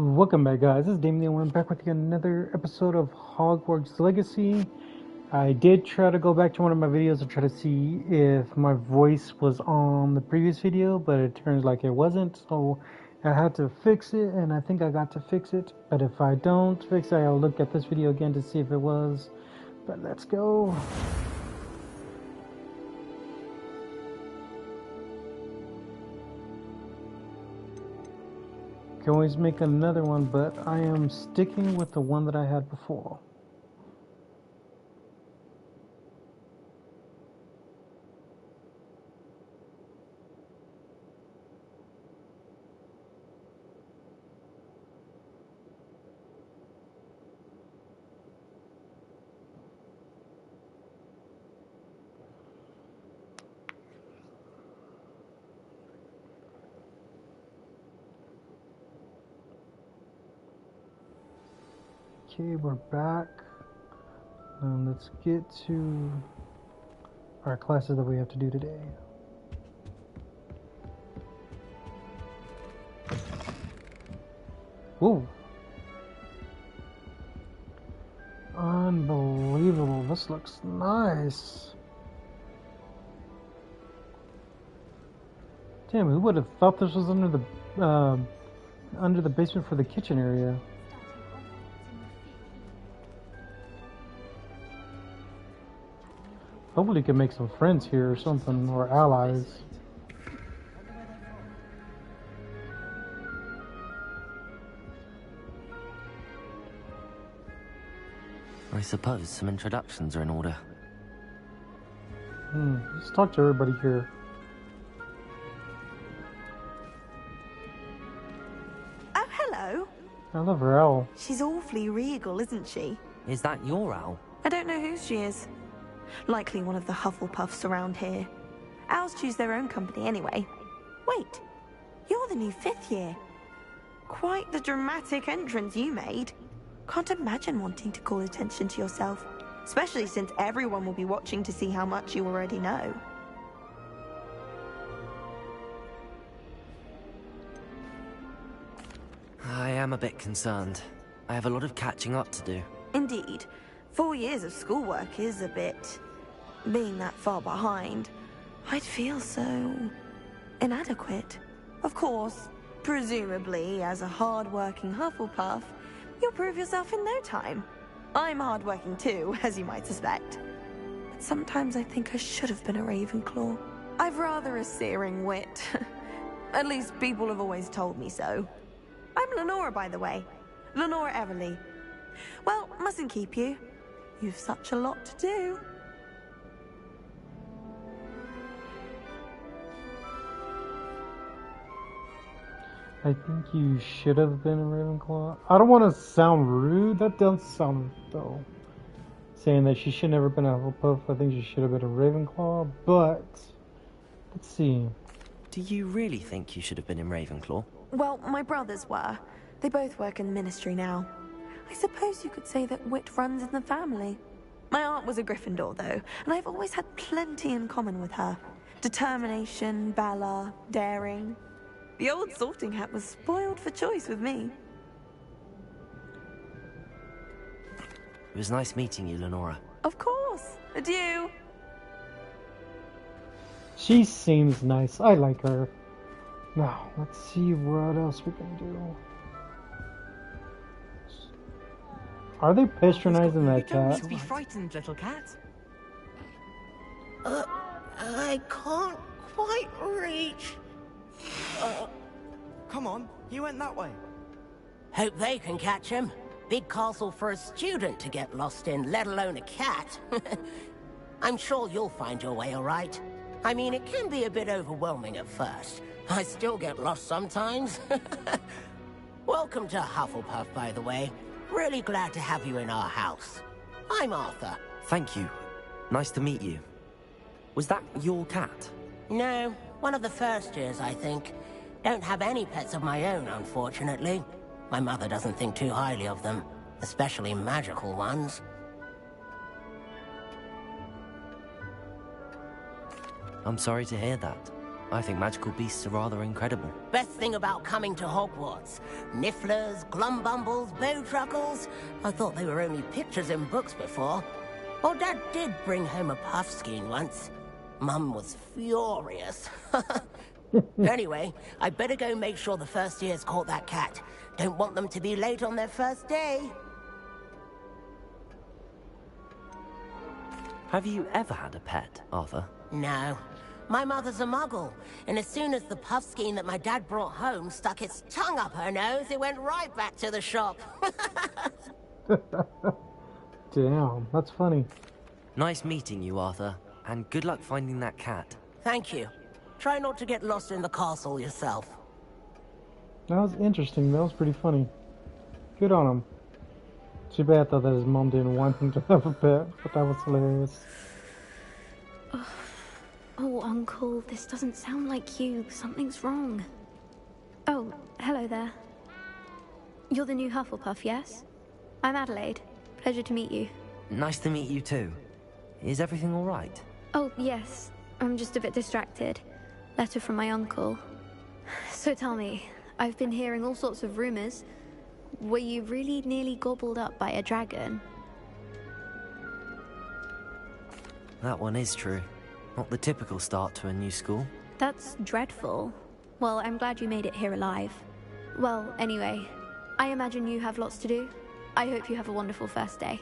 Welcome back, guys. This is Damien. I'm back with you another episode of Hogwarts Legacy. I did try to go back to one of my videos to try to see if my voice was on the previous video, but it turns like it wasn't, so I had to fix it, and I think I got to fix it. But if I don't fix it, I'll look at this video again to see if it was. But let's go. Can always make another one, but I am sticking with the one that I had before. Okay, we're back. Let's get to our classes that we have to do today. Whoa! Unbelievable, this looks nice. Damn, who would have thought this was under the basement for the kitchen area? Hopefully you can make some friends here or something, or allies. I suppose some introductions are in order. Let's talk to everybody here. Oh, hello. I love her owl. She's awfully regal, isn't she? Is that your owl? I don't know who she is. Likely one of the Hufflepuffs around here. Owls choose their own company anyway. Wait, you're the new 5th year. Quite the dramatic entrance you made. Can't imagine wanting to call attention to yourself, especially since everyone will be watching to see how much you already know. I am a bit concerned. I have a lot of catching up to do. Indeed. 4 years of schoolwork is a bit... Being that far behind, I'd feel so... inadequate. Of course, presumably, as a hard-working Hufflepuff, you'll prove yourself in no time. I'm hard-working too, as you might suspect. But sometimes I think I should have been a Ravenclaw. I've rather a searing wit. At least people have always told me so. I'm Lenora, by the way. Lenora Everly. Well, mustn't keep you. You've such a lot to do. I think you should have been a Ravenclaw. I don't want to sound rude. That doesn't sound though. Saying that she should never been a Hufflepuff. I think she should have been a Ravenclaw. But let's see. Do you really think you should have been in Ravenclaw? Well, my brothers were. They both work in the ministry now. I suppose you could say that wit runs in the family. My aunt was a Gryffindor, though, and I've always had plenty in common with her. Determination, valor, daring. The old sorting hat was spoiled for choice with me. It was nice meeting you, Lenora. Of course. Adieu. She seems nice. I like her. Now, let's see what else we can do. Are they patronizing that cat? You don't need to be frightened, little cat. I can't quite reach. Come on, you went that way. Hope they can catch him. Big castle for a student to get lost in, let alone a cat. I'm sure you'll find your way all right. I mean, it can be a bit overwhelming at first. I still get lost sometimes. Welcome to Hufflepuff, by the way. Really glad to have you in our house. I'm Arthur. Thank you. Nice to meet you. Was that your cat? No, one of the first years, I think. Don't have any pets of my own, unfortunately. My mother doesn't think too highly of them, especially magical ones. I'm sorry to hear that. I think magical beasts are rather incredible. Best thing about coming to Hogwarts. Nifflers, glumbumbles, bowtruckles. I thought they were only pictures in books before. Well, Dad did bring home a puffskein once. Mum was furious. Anyway, I better go make sure the first years caught that cat. Don't want them to be late on their first day. Have you ever had a pet, Arthur? No. My mother's a muggle, and as soon as the puffskein that my dad brought home stuck its tongue up her nose, it went right back to the shop. Damn, that's funny. Nice meeting you, Arthur, and good luck finding that cat. Thank you. Try not to get lost in the castle yourself. That was interesting. That was pretty funny. Good on him. Too bad though that his mom didn't want him to have a pet, but that was hilarious. Oh, Uncle, this doesn't sound like you. Something's wrong. Oh, hello there. You're the new Hufflepuff, yes? I'm Adelaide. Pleasure to meet you. Nice to meet you too. Is everything all right? Oh, yes. I'm just a bit distracted. Letter from my uncle. So tell me, I've been hearing all sorts of rumors. Were you really nearly gobbled up by a dragon? That one is true. Not the typical start to a new school. That's dreadful. Well, I'm glad you made it here alive. Well, anyway, I imagine you have lots to do. I hope you have a wonderful first day.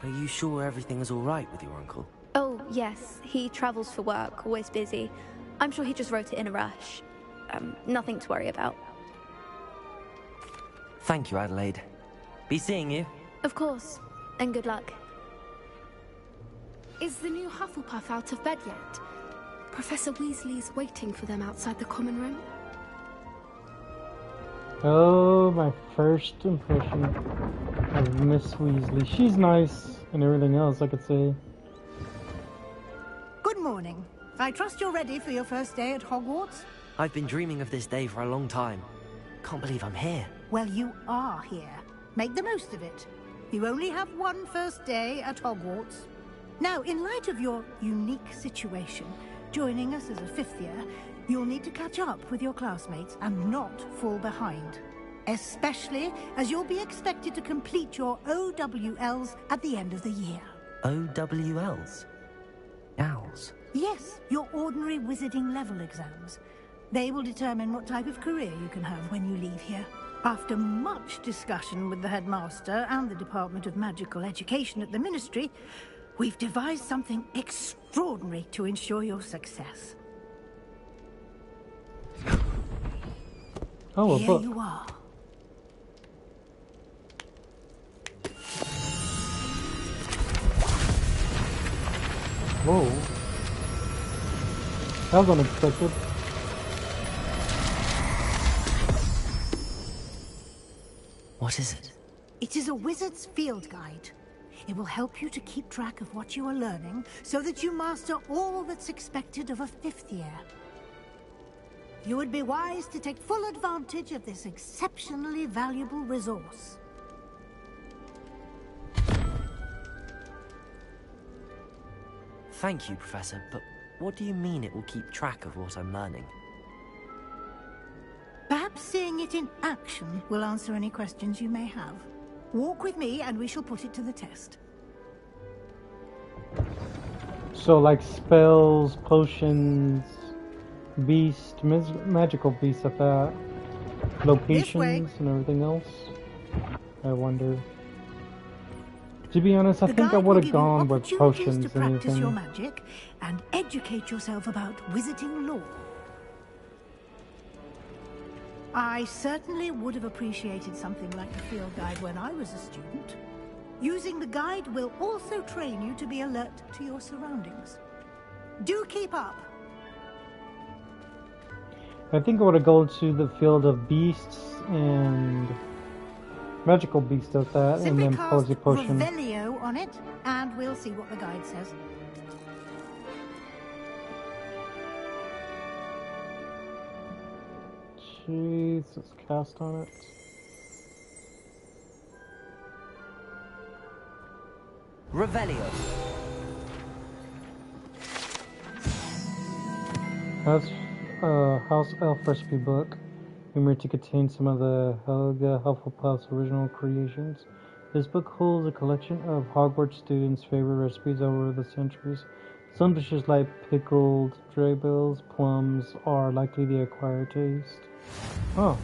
Are you sure everything is all right with your uncle? Oh, yes. He travels for work, always busy. I'm sure he just wrote it in a rush. Nothing to worry about. Thank you, Adelaide. Be seeing you. Of course. And good luck. Is the new Hufflepuff out of bed yet? Professor Weasley's waiting for them outside the common room. Oh, my first impression of Miss Weasley. She's nice and everything else, I could say. Good morning. I trust you're ready for your first day at Hogwarts? I've been dreaming of this day for a long time. Can't believe I'm here. Well, you are here. Make the most of it. You only have one first day at Hogwarts. Now, in light of your unique situation, joining us as a fifth year, you'll need to catch up with your classmates and not fall behind. Especially as you'll be expected to complete your OWLs at the end of the year. OWLs? Owls? Yes, your ordinary wizarding level exams. They will determine what type of career you can have when you leave here. After much discussion with the headmaster and the Department of Magical Education at the Ministry, we've devised something extraordinary to ensure your success. Oh, a Here book. you are. Whoa. That was unexpected. What is it? It is a wizard's field guide. It will help you to keep track of what you are learning so that you master all that's expected of a fifth year. You would be wise to take full advantage of this exceptionally valuable resource. Thank you, Professor, but what do you mean it will keep track of what I'm learning? Perhaps seeing it in action will answer any questions you may have. Walk with me and we shall put it to the test. So, like spells, potions, beast, magical beasts at that, locations and everything else. I wonder. To be honest, I The think I guide would will have give you gone with opportunities potions to and practice your anything. magic and educate yourself about wizarding lore. I certainly would have appreciated something like the field guide when I was a student. Using the guide will also train you to be alert to your surroundings. Do keep up. I think I would have gone to the field of beasts and magical beasts at that, and Simply then cast Posy Potion. Revelio on it, and we'll see what the guide says. Jeez, let's cast on it. Revelio. House Elf recipe book, rumored to contain some of the Helga Hufflepuff's original creations. This book holds a collection of Hogwarts students' favorite recipes over the centuries. Some dishes like pickled dragbills, plums are likely the acquired taste. Oh.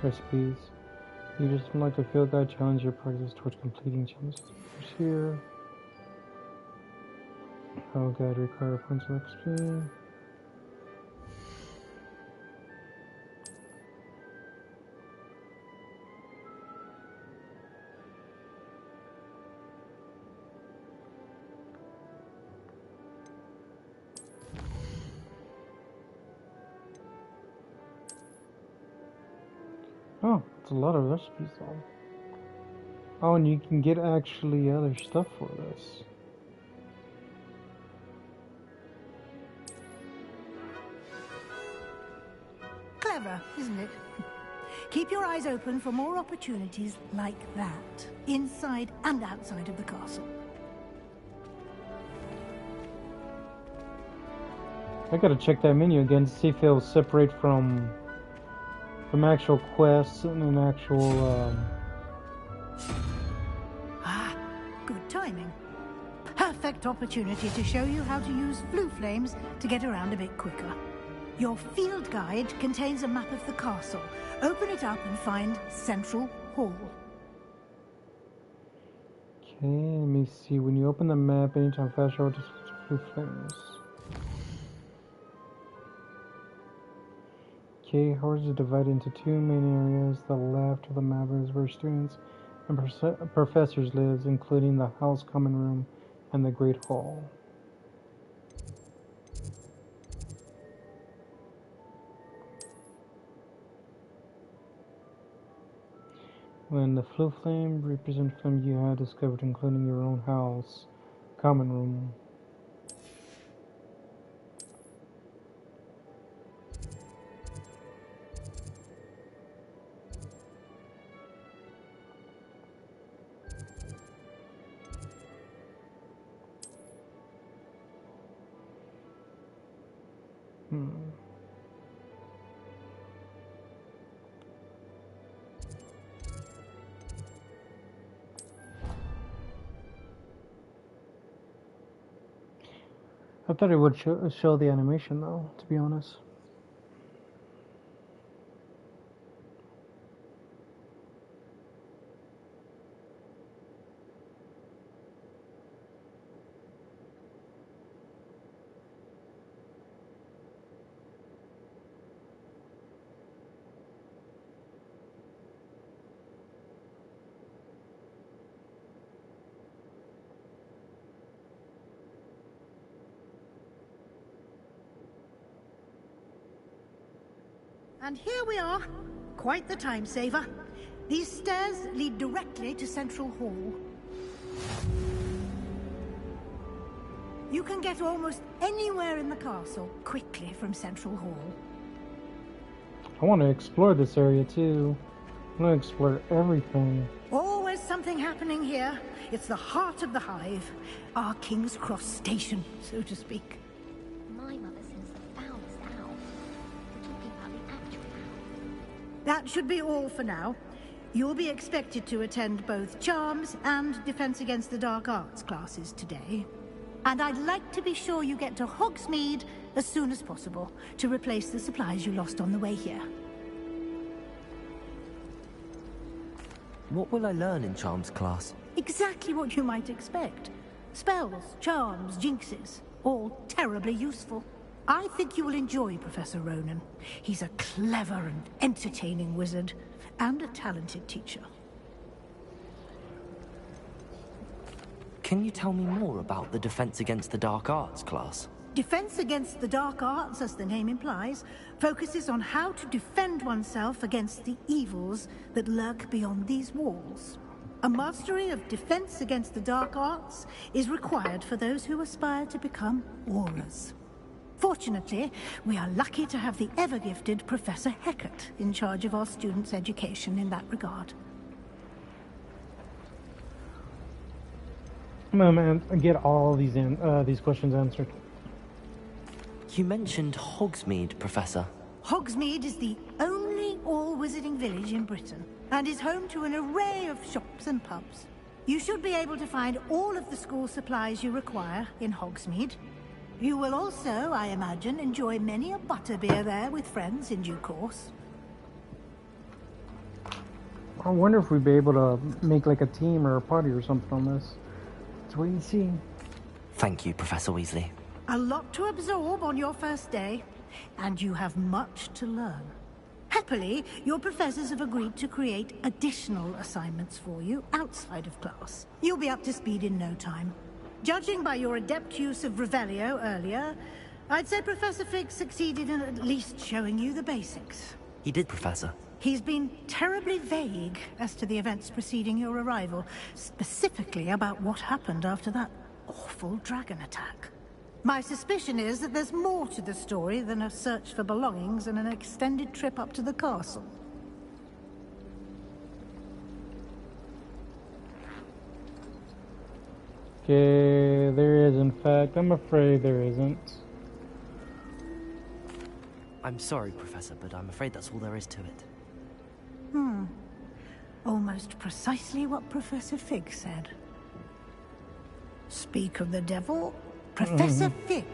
Recipes. You just like a field guide, challenge your progress towards completing challenges. Here. How guide require points of XP. Oh, it's a lot of recipes though. Oh, and you can get actually other stuff for this. Clever, isn't it? Keep your eyes open for more opportunities like that, inside and outside of the castle. I gotta check that menu again to see if it'll separate from actual quests and an actual, Ah, good timing. Perfect opportunity to show you how to use blue flames to get around a bit quicker. Your field guide contains a map of the castle. Open it up and find Central Hall. Okay, let me see. When you open the map, anytime fast travel to blue flames. Okay, Hogwarts is divided into two main areas. The left of the map is where students and professors live, including the House Common Room and the Great Hall. When the blue flame represents flame you have discovered, including your own house, common room. I thought it would show the animation though, to be honest. And here we are. Quite the time saver. These stairs lead directly to Central Hall. You can get almost anywhere in the castle quickly from Central Hall. I want to explore this area too. I want to explore everything. Always something happening here. It's the heart of the Hive. Our King's Cross station, so to speak. My mother sends the foulest owl. We're talking about the actual owl. That should be all for now. You'll be expected to attend both Charms and Defense Against the Dark Arts classes today. And I'd like to be sure you get to Hogsmeade as soon as possible to replace the supplies you lost on the way here. What will I learn in Charms class? Exactly what you might expect. Spells, charms, jinxes, all terribly useful. I think you will enjoy Professor Ronan. He's a clever and entertaining wizard, and a talented teacher. Can you tell me more about the Defense Against the Dark Arts class? Defense Against the Dark Arts, as the name implies, focuses on how to defend oneself against the evils that lurk beyond these walls. A mastery of Defense Against the Dark Arts is required for those who aspire to become Aurors. Fortunately, we are lucky to have the ever-gifted Professor Hecat in charge of our students' education in that regard. I'm gonna get all these questions answered. You mentioned Hogsmeade, Professor. Hogsmeade is the only all-wizarding village in Britain and is home to an array of shops and pubs. You should be able to find all of the school supplies you require in Hogsmeade. You will also, I imagine, enjoy many a butterbeer there with friends in due course. I wonder if we'd be able to make like a team or a party or something on this. Let's wait and see. Thank you, Professor Weasley. A lot to absorb on your first day, and you have much to learn. Happily, your professors have agreed to create additional assignments for you outside of class. You'll be up to speed in no time. Judging by your adept use of Revelio earlier, I'd say Professor Fig succeeded in at least showing you the basics. He did, Professor. He's been terribly vague as to the events preceding your arrival, specifically about what happened after that awful dragon attack. My suspicion is that there's more to the story than a search for belongings and an extended trip up to the castle. Okay, there is in fact. I'm afraid there isn't. I'm sorry, Professor, but I'm afraid that's all there is to it. Almost precisely what Professor Fig said. Speak of the devil, Professor Fig.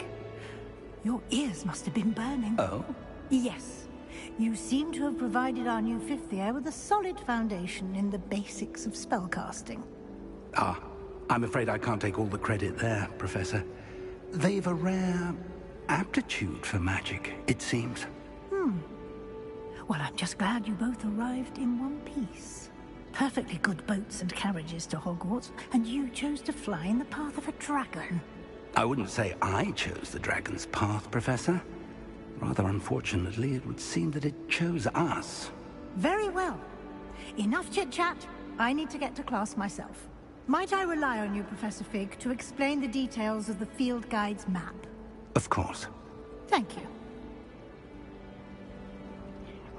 Your ears must have been burning. Oh? Yes. You seem to have provided our new fifth year with a solid foundation in the basics of spellcasting. Ah, I'm afraid I can't take all the credit there, Professor. They've a rare aptitude for magic, it seems. Well, I'm just glad you both arrived in one piece. Perfectly good boats and carriages to Hogwarts, and you chose to fly in the path of a dragon. I wouldn't say I chose the dragon's path, Professor. Rather unfortunately, it would seem that it chose us. Very well. Enough chit-chat. I need to get to class myself. Might I rely on you, Professor Fig, to explain the details of the field guide's map? Of course. Thank you.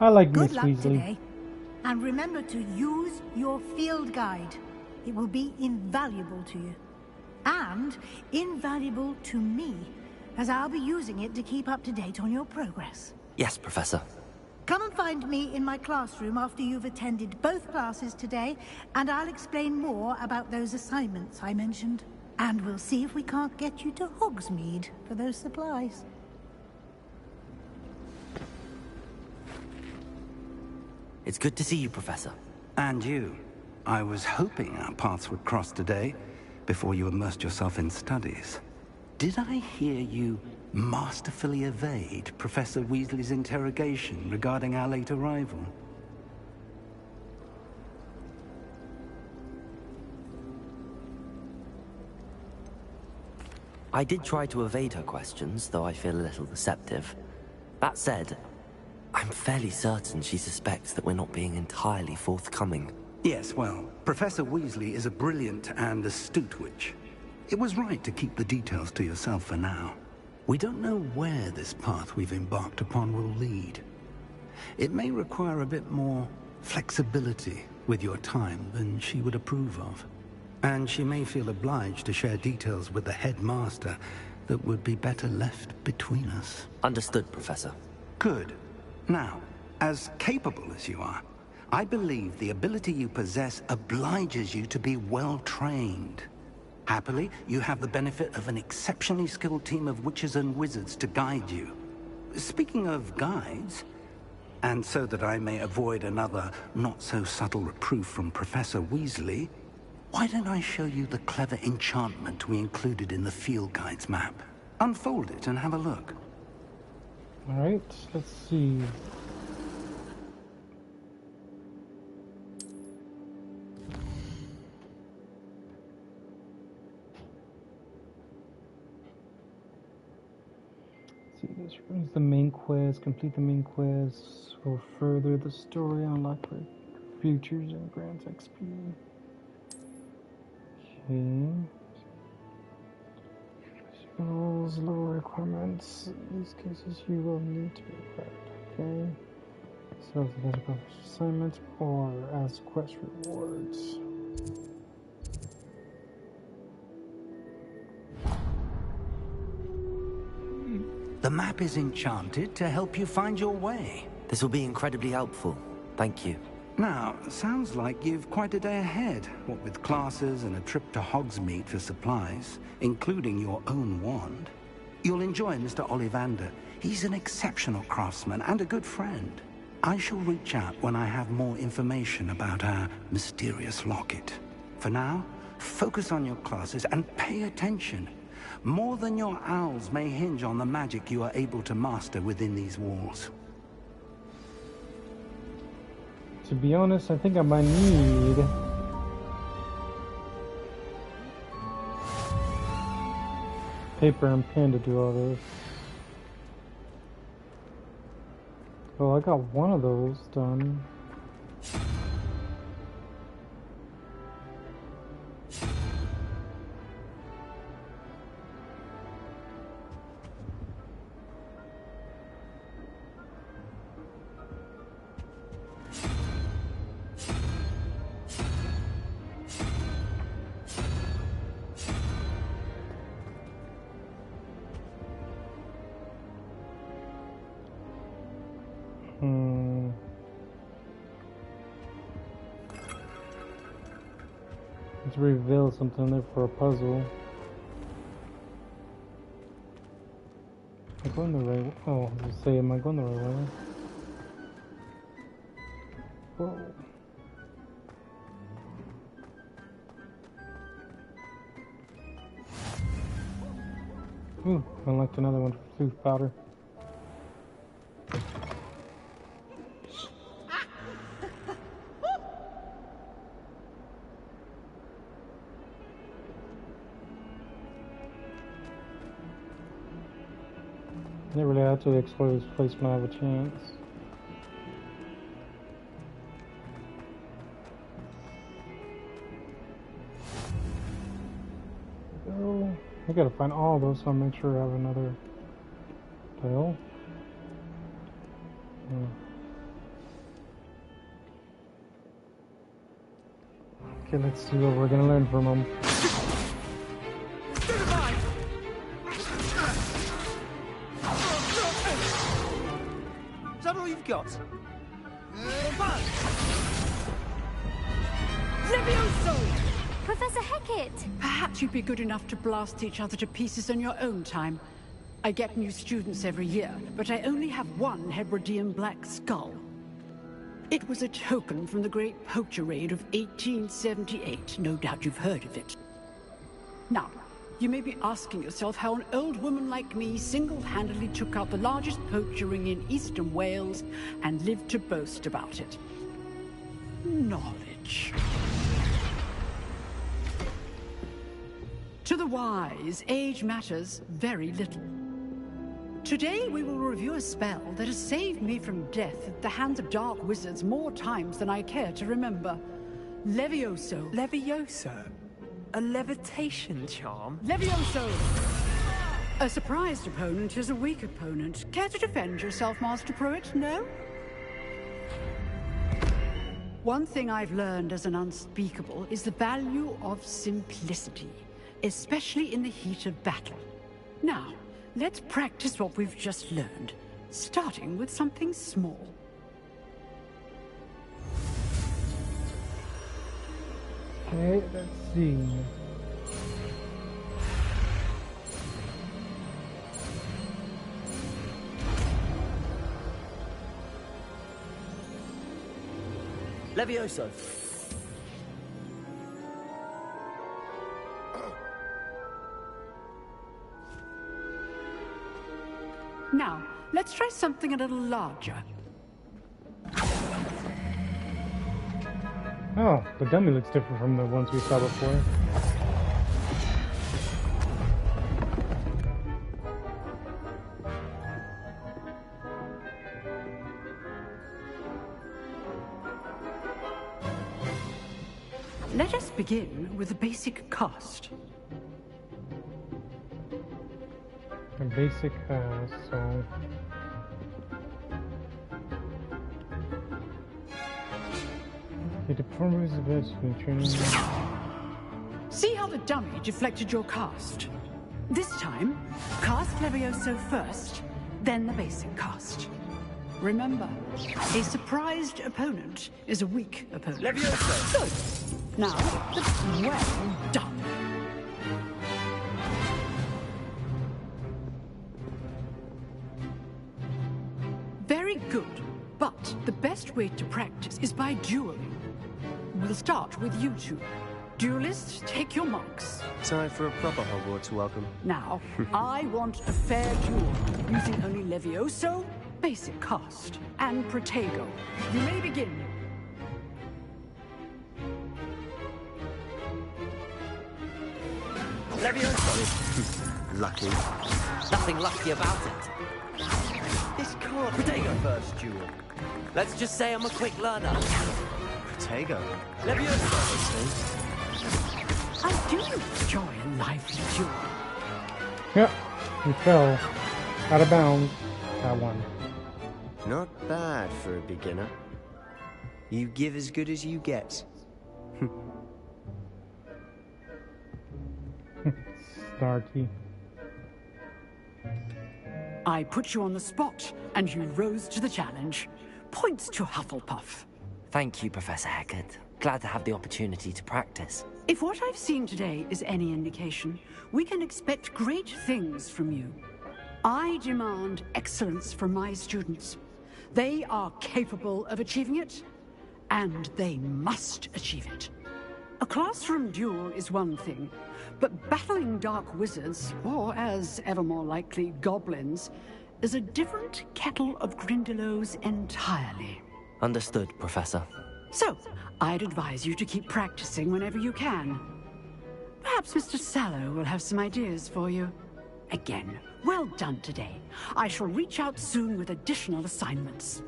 I like Miss Good luck Weasley. today. And remember to use your field guide. It will be invaluable to you. And invaluable to me, as I'll be using it to keep up to date on your progress. Yes, Professor. Come and find me in my classroom after you've attended both classes today, and I'll explain more about those assignments I mentioned. And we'll see if we can't get you to Hogsmeade for those supplies. It's good to see you, Professor. And you. I was hoping our paths would cross today, before you immersed yourself in studies. Did I hear you masterfully evade Professor Weasley's interrogation regarding our late arrival? I did try to evade her questions, though I feel a little deceptive. That said, I'm fairly certain she suspects that we're not being entirely forthcoming. Yes, well, Professor Weasley is a brilliant and astute witch. It was right to keep the details to yourself for now. We don't know where this path we've embarked upon will lead. It may require a bit more flexibility with your time than she would approve of. And she may feel obliged to share details with the headmaster that would be better left between us. Understood, Professor. Good. Now, as capable as you are, I believe the ability you possess obliges you to be well-trained. Happily, you have the benefit of an exceptionally skilled team of witches and wizards to guide you. Speaking of guides, and so that I may avoid another not-so-subtle reproof from Professor Weasley, why don't I show you the clever enchantment we included in the field guide's map? Unfold it and have a look. Alright, let's see. See, this is the main quest. Complete the main quest. Will further the story. Unlock futures and grants XP. Okay. Spells, lower requirements. In these cases, you will need to be prepped. Okay. So, as a assignments or as quest rewards. The map is enchanted to help you find your way. This will be incredibly helpful. Thank you. Now, sounds like you've quite a day ahead, what with classes and a trip to Hogsmeade for supplies, including your own wand. You'll enjoy Mr. Ollivander. He's an exceptional craftsman and a good friend. I shall reach out when I have more information about our mysterious locket. For now, focus on your classes and pay attention. More than your owls may hinge on the magic you are able to master within these walls. To be honest, I think I might need paper and pen to do all this. Oh, I got one of those done. Let's reveal something there for a puzzle. Am I going the right way? Oh, I was gonna say, am I going the right way? Whoa. Ooh, unlocked another one for tooth powder. Never really have to explore this place when I have a chance. Oh, I gotta find all those so I'll make sure I have another tile. Okay, let's see what we're gonna learn from them. Is that all you've got? Levioso! Professor Hecat! Perhaps you'd be good enough to blast each other to pieces on your own time. I get new students every year, but I only have one Hebridean black skull. It was a token from the Great Poacher Raid of 1878. No doubt you've heard of it. Now, you may be asking yourself how an old woman like me single-handedly took out the largest poacher ring in eastern Wales and lived to boast about it. Knowledge. To the wise, age matters very little. Today we will review a spell that has saved me from death at the hands of dark wizards more times than I care to remember. Levioso. Levioso? A levitation charm? Levioso! A surprised opponent is a weak opponent. Care to defend yourself, Master Pruitt? No? One thing I've learned as an unspeakable is the value of simplicity, especially in the heat of battle. Now, let's practice what we've just learned, starting with something small. Okay, let's see. Levioso. Now, let's try something a little larger. Oh, the dummy looks different from the ones we saw before. Let us begin with the basic cast. A basic so the performance of this training. See how the dummy deflected your cast? This time, cast Levioso first, then the basic cast. Remember, a surprised opponent is a weak opponent. Levioso! Good. Now, well done. Very good. But the best way to practice is by dueling. We'll start with you two. Duelists, take your marks. Time for a proper Hogwarts welcome. Now, I want a fair duel, using only Levioso, basic cast, and Protego. You may begin. Levioso! Lucky. Nothing lucky about it. This can't Protego first duel. Let's just say I'm a quick learner. Protego. Levioso! I do enjoy a lively duel. Yep, he fell out of bounds. That one. Not bad for a beginner. You give as good as you get. Snarky. I put you on the spot, and you rose to the challenge. Points to Hufflepuff. Thank you, Professor Hecat. Glad to have the opportunity to practice. If what I've seen today is any indication, we can expect great things from you. I demand excellence from my students. They are capable of achieving it, and they must achieve it. A classroom duel is one thing, but battling dark wizards, or as ever more likely, goblins, is a different kettle of Grindylows entirely. Understood, Professor. So, I'd advise you to keep practicing whenever you can. Perhaps Mr. Sallow will have some ideas for you. Again, well done today. I shall reach out soon with additional assignments.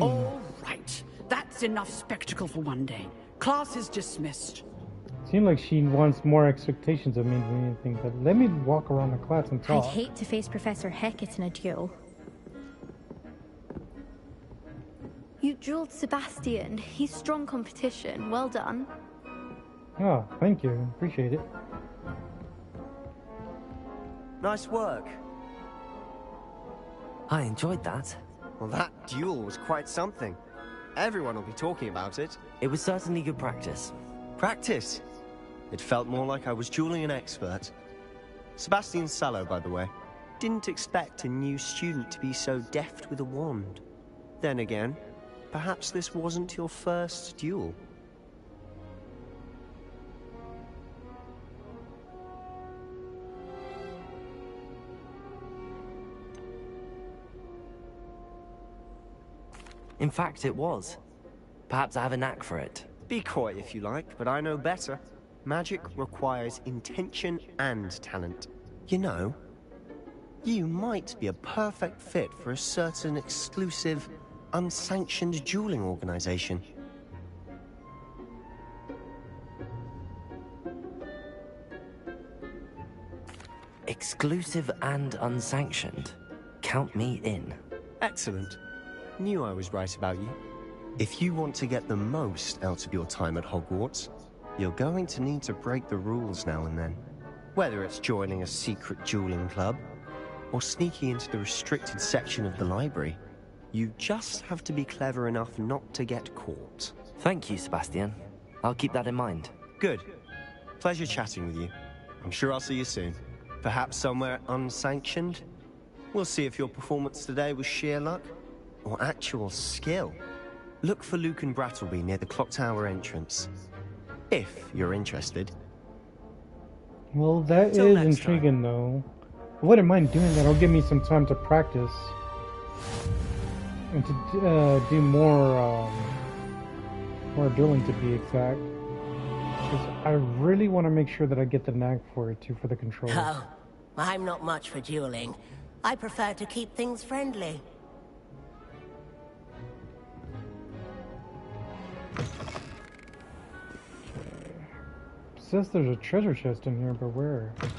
All right. That's enough spectacle for one day. Class is dismissed. Seems like she wants more expectations of me than anything, but let me walk around the class and talk. I'd hate to face Professor Hecat in a duel. You dueled Sebastian. He's strong competition. Well done. Oh, thank you. Appreciate it. Nice work. I enjoyed that. Well, that duel was quite something. Everyone will be talking about it. It was certainly good practice. Practice? It felt more like I was dueling an expert. Sebastian Sallow, by the way. Didn't expect a new student to be so deft with a wand. Then again, perhaps this wasn't your first duel. In fact, it was. Perhaps I have a knack for it. Be coy if you like, but I know better. Magic requires intention and talent. You know, you might be a perfect fit for a certain exclusive, unsanctioned dueling organization. Exclusive and unsanctioned. Count me in. Excellent. Knew I was right about you. If you want to get the most out of your time at Hogwarts, you're going to need to break the rules now and then. Whether it's joining a secret dueling club, or sneaking into the restricted section of the library, you just have to be clever enough not to get caught. Thank you, Sebastian. I'll keep that in mind. Good. Pleasure chatting with you. I'm sure I'll see you soon. Perhaps somewhere unsanctioned? We'll see if your performance today was sheer luck, or actual skill. Look for Luke and Brattleby near the clock tower entrance. If you're interested. Well, that Till is next intriguing, though. I wouldn't mind doing that. It'll give me some time to practice. And to do more dueling, to be exact. 'Cause I really want to make sure that I get the knack for it, too, for the controls. Oh, I'm not much for dueling. I prefer to keep things friendly. Says there's a treasure chest in here, but where? Is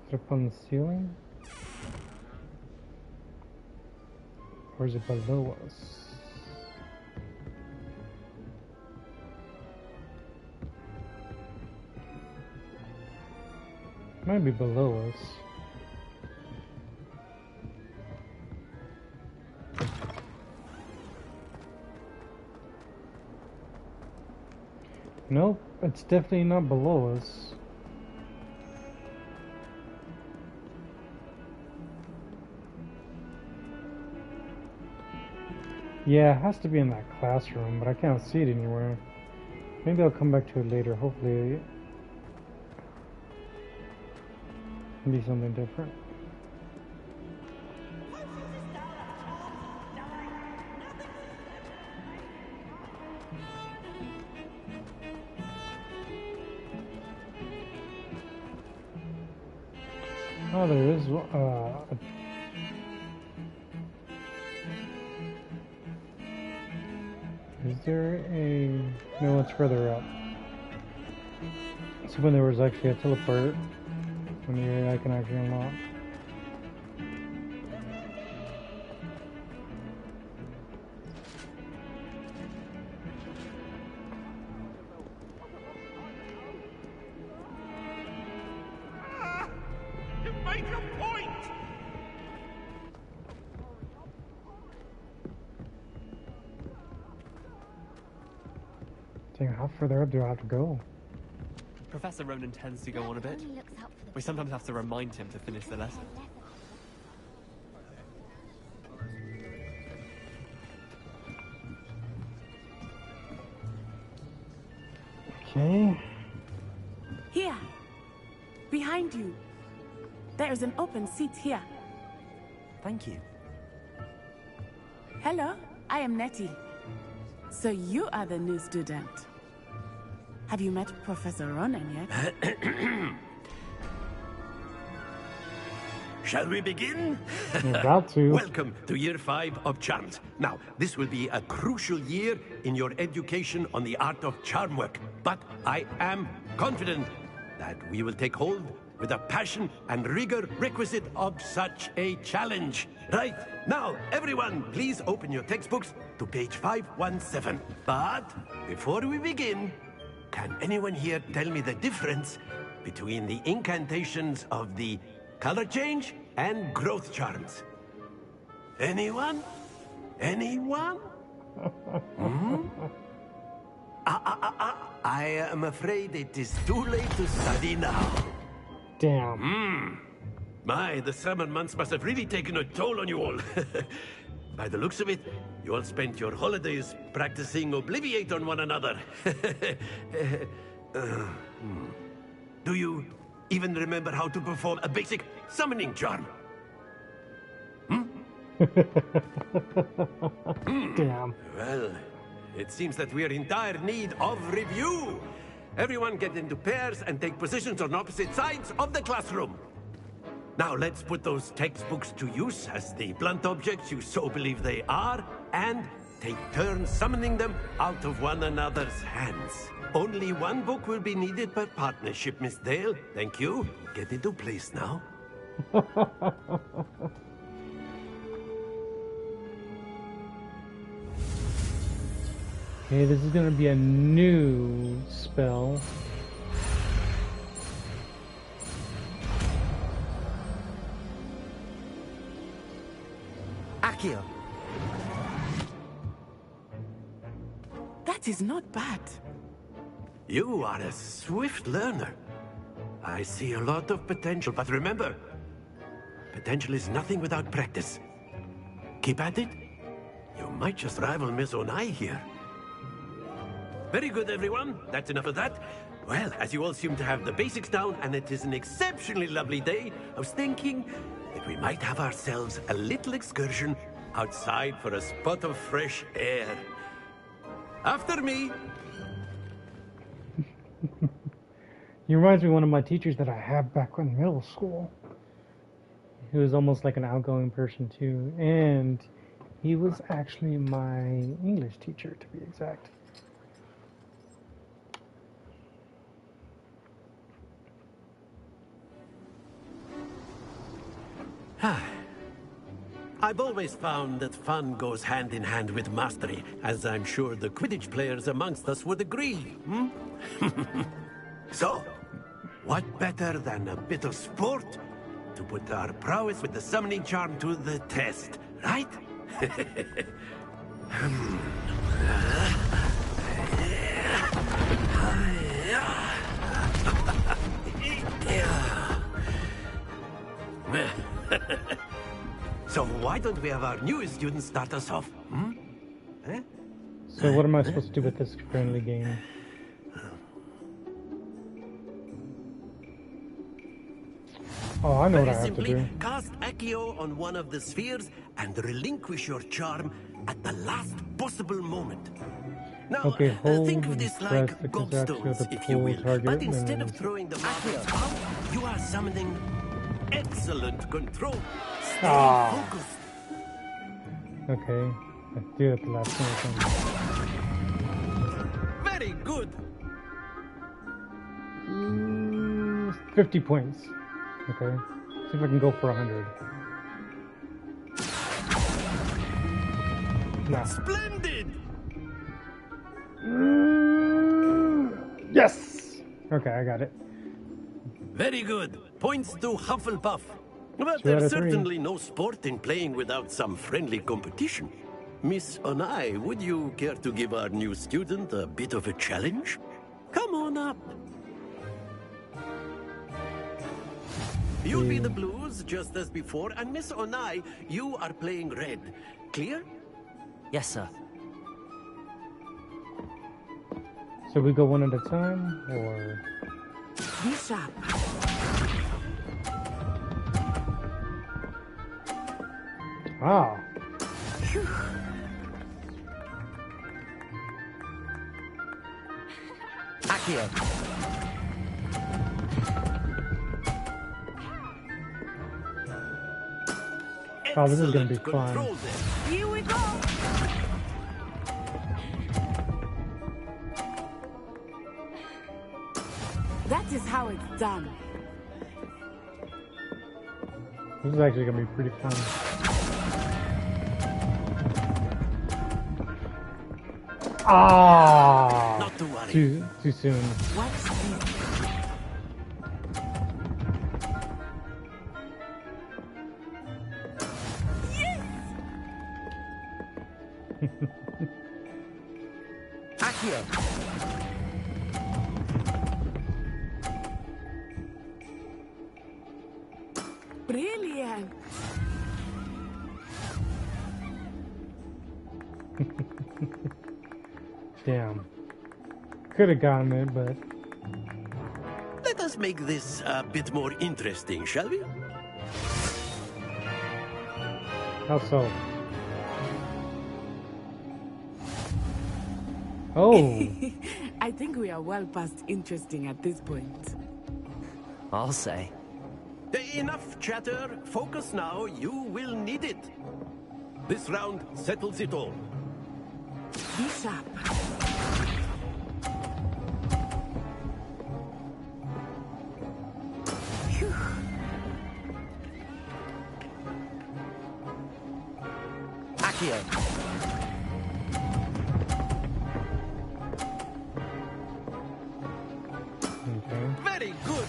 it up on the ceiling? Or is it below us? Might be below us. Nope, it's definitely not below us. Yeah, it has to be in that classroom, but I can't see it anywhere. Maybe I'll come back to it later. Hopefully it'll be something different. Oh, there is is there a... No, it's further up. So when there was actually a teleport, when the area I can actually unlock. Make a point! Dang, how further up do I have to go? Professor Ronan tends to go on a bit. We sometimes have to remind him to finish the lesson. Okay. Here! Behind you! There is an open seat here. Thank you. Hello, I am Nettie. So you are the new student. Have you met Professor Ronan yet? Shall we begin? You're about to. Welcome to Year 5 of Charms. Now, this will be a crucial year in your education on the art of charm work. But I am confident that we will take hold with the passion and rigor requisite of such a challenge. Right, now, everyone, please open your textbooks to page 517. But before we begin, can anyone here tell me the difference between the incantations of the color change and growth charms? Anyone? Anyone? I am afraid it is too late to study now. Damn. My, the summer months must have really taken a toll on you all. By the looks of it, you all spent your holidays practicing Obliviate on one another. Do you even remember how to perform a basic summoning charm? Damn. Well, it seems that we are in dire need of review. Everyone get into pairs and take positions on opposite sides of the classroom. Now let's put those textbooks to use as the blunt objects you so believe they are, and take turns summoning them out of one another's hands. Only one book will be needed per partnership, Miss Dale. Thank you. Get into place now. Okay, this is gonna be a new spell. Accio. That is not bad. You are a swift learner. I see a lot of potential, but remember, potential is nothing without practice. Keep at it. You might just rival Miss Onai here. Very good, everyone. That's enough of that. Well, as you all seem to have the basics down, and it is an exceptionally lovely day, I was thinking that we might have ourselves a little excursion outside for a spot of fresh air. After me. He reminds me of one of my teachers that I had back in middle school. He was almost like an outgoing person too, and he was actually my English teacher, to be exact. I've always found that fun goes hand in hand with mastery, as I'm sure the Quidditch players amongst us would agree. So, what better than a bit of sport to put our prowess with the summoning charm to the test, right? So why don't we have our newest student start us off? Eh? So what am I supposed to do with this friendly game? Oh, I know what I have to do. Cast Accio on one of the spheres and relinquish your charm at the last possible moment. Now, Okay, hold think of and this press like the contraction gobstones, of the if you pull will. target, But and instead then of throwing the marbles out, you are summoning excellent control. Stay focused. Okay, let's do it the last thing. Very good. 50 points. Okay, see if I can go for 100. No. Splendid. Yes. Okay, I got it. Very good. Points to Hufflepuff. But 2 out there's of 3. certainly no sport in playing without some friendly competition. Miss Onai, would you care to give our new student a bit of a challenge? Come on up. You'll be the blues, just as before, and Miss Onai, you are playing red. Clear? Yes, sir. So we go one at a time, or? Be sharp. Ah. Accio. Oh, this is gonna be fun. Here we go. That is how it's done. This is actually gonna be pretty fun. Ah! Not to worry. Too soon. What's this? Accio. Brilliant. Damn. Could have gotten it, but Let us make this a bit more interesting, shall we? how so? Oh. I think we are well past interesting at this point. I'll say. Enough chatter. Focus now. You will need it. This round settles it all. Be sharp. Accio. Okay. Very good.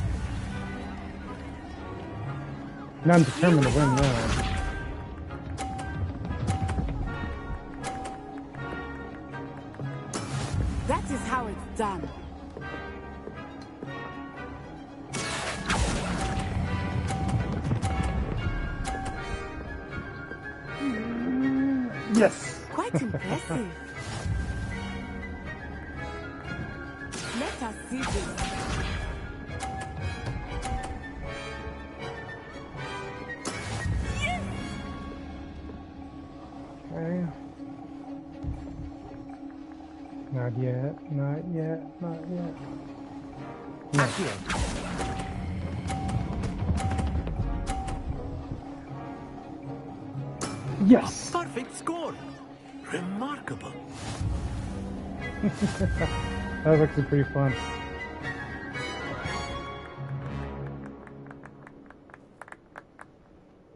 Now I'm determined to win now. That is how it's done. Yes. Quite impressive. Let us see this. Okay. Not yet. Not yet. Not yet. No. Yes. Perfect score. Remarkable. That was actually pretty fun.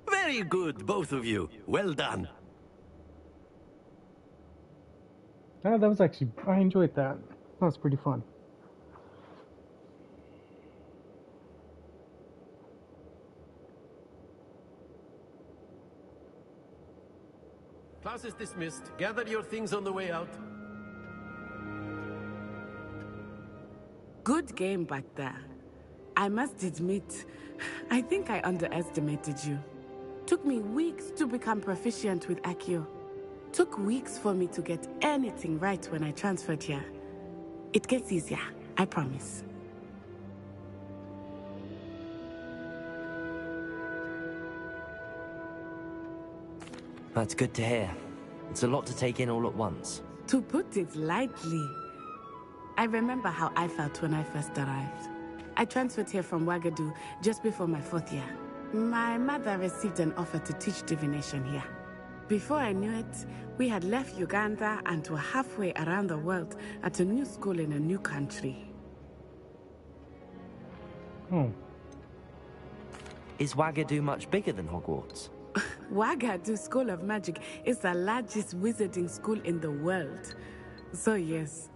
Very good, both of you. Well done. That was actually, I enjoyed that. That was pretty fun. Class is dismissed. Gather your things on the way out. Good game back there. I must admit, I think I underestimated you. Took me weeks to become proficient with Accio. Took weeks for me to get anything right when I transferred here. It gets easier, I promise. That's good to hear. It's a lot to take in all at once. To put it lightly, I remember how I felt when I first arrived. I transferred here from Wagadu just before my 4th year. My mother received an offer to teach divination here. Before I knew it, we had left Uganda and were halfway around the world at a new school in a new country. Is Wagadu much bigger than Hogwarts? Wagadu School of Magic is the largest wizarding school in the world. So yes,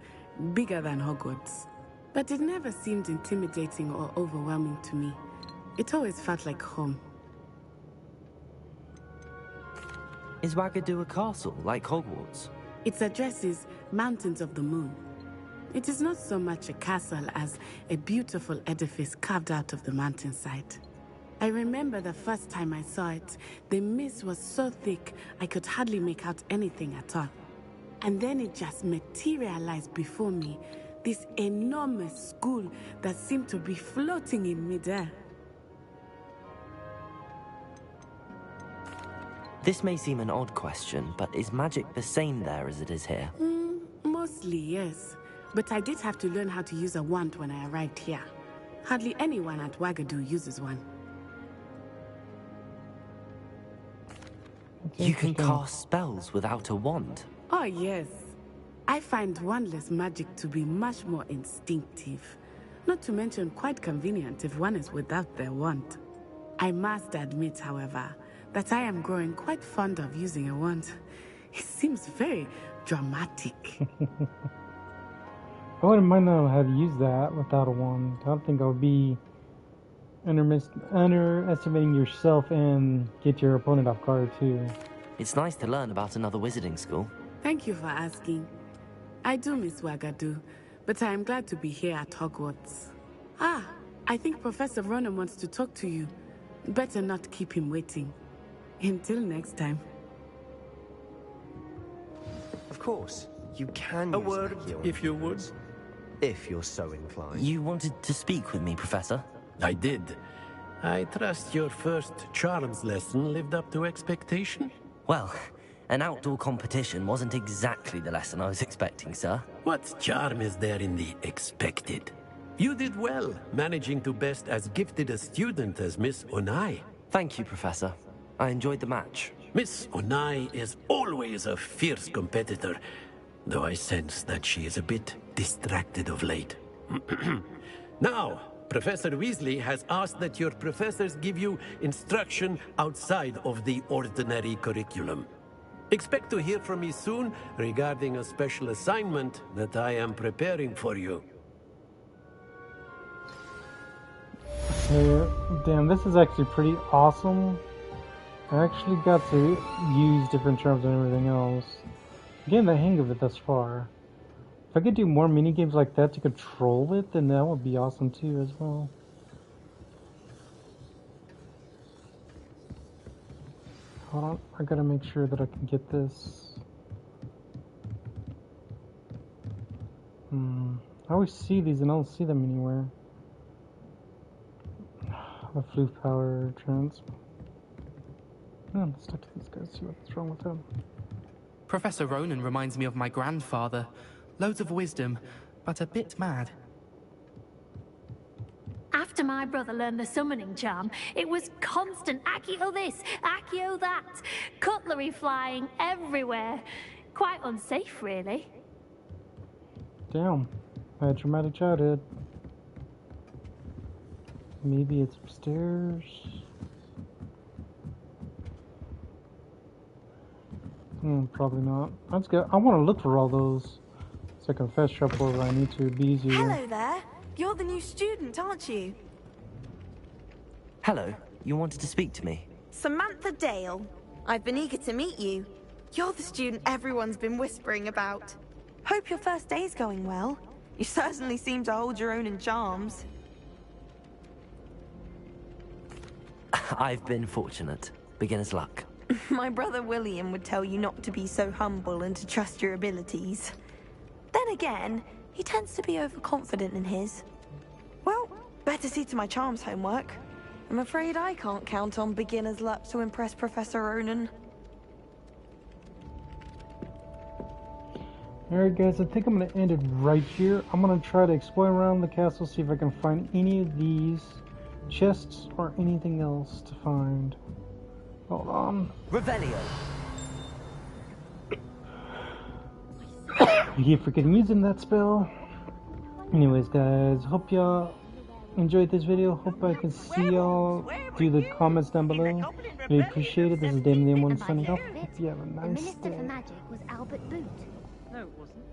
bigger than Hogwarts. But it never seemed intimidating or overwhelming to me. It always felt like home. Is Wagadu a castle, like Hogwarts? Its address is Mountains of the Moon. It is not so much a castle as a beautiful edifice carved out of the mountainside. I remember the first time I saw it, the mist was so thick I could hardly make out anything at all. And then it just materialized before me, this enormous school that seemed to be floating in midair. This may seem an odd question, but is magic the same there as it is here? Mostly, yes. But I did have to learn how to use a wand when I arrived here. Hardly anyone at Wagadu uses one. You can cast spells without a wand? Oh, yes. I find wandless magic to be much more instinctive. Not to mention quite convenient if one is without their wand. I must admit, however, that I am growing quite fond of using a wand. It seems very dramatic. I wouldn't mind knowing how to use that without a wand. I don't think I would be underestimating yourself and get your opponent off guard too. It's nice to learn about another wizarding school. Thank you for asking. I do miss Wagadu, but I am glad to be here at Hogwarts. Ah, I think Professor Ronan wants to talk to you. Better not keep him waiting. Until next time. Of course, you can A use word, Accio if you would. If you're so inclined. You wanted to speak with me, Professor? I did. I trust your first charms lesson lived up to expectation? Well, an outdoor competition wasn't exactly the lesson I was expecting, sir. What charm is there in the expected? You did well, managing to best as gifted a student as Miss Onai. Thank you, Professor. I enjoyed the match. Miss Onai is always a fierce competitor, though I sense that she is a bit distracted of late. Now, Professor Weasley has asked that your professors give you instruction outside of the ordinary curriculum. Expect to hear from me soon regarding a special assignment that I am preparing for you. Damn, this is actually pretty awesome. I actually got to use different charms and everything else. I'm getting the hang of it thus far. If I could do more mini games like that to control it, then that would be awesome too as well. Hold on, I gotta make sure that I can get this. I always see these and I don't see them anywhere. The floof power trans. Let's talk to these guys, see what's wrong with them. Professor Ronan reminds me of my grandfather. Loads of wisdom, but a bit mad. After my brother learned the summoning charm, it was constant Accio this, Accio that. Cutlery flying everywhere. Quite unsafe, really. Damn. I had a traumatic childhood. Maybe it's upstairs. Probably not. Let's go. I want to look for all those. So I can fast travel wherever I need to. Be easier. Hello there. You're the new student, aren't you? Hello. You wanted to speak to me? Samantha Dale. I've been eager to meet you. You're the student everyone's been whispering about. Hope your first day's going well. You certainly seem to hold your own in charms. I've been fortunate. Beginner's luck. My brother William would tell you not to be so humble and to trust your abilities. Then again, he tends to be overconfident in his. Well, better see to my charms homework. I'm afraid I can't count on beginner's luck to impress Professor Ronan. Alright guys, I think I'm going to end it right here. I'm going to try to explore around the castle, see if I can find any of these chests or anything else to find. Hold on. Revelio. I keep forgetting using that spell. Anyways guys, hope y'all enjoyed this video. Hope I can see y'all through the comments down below. Really appreciate it. This is Damon the M1 signing off. Hope you have a nice day. The Minister for Magic was Albert Boot. No, it wasn't.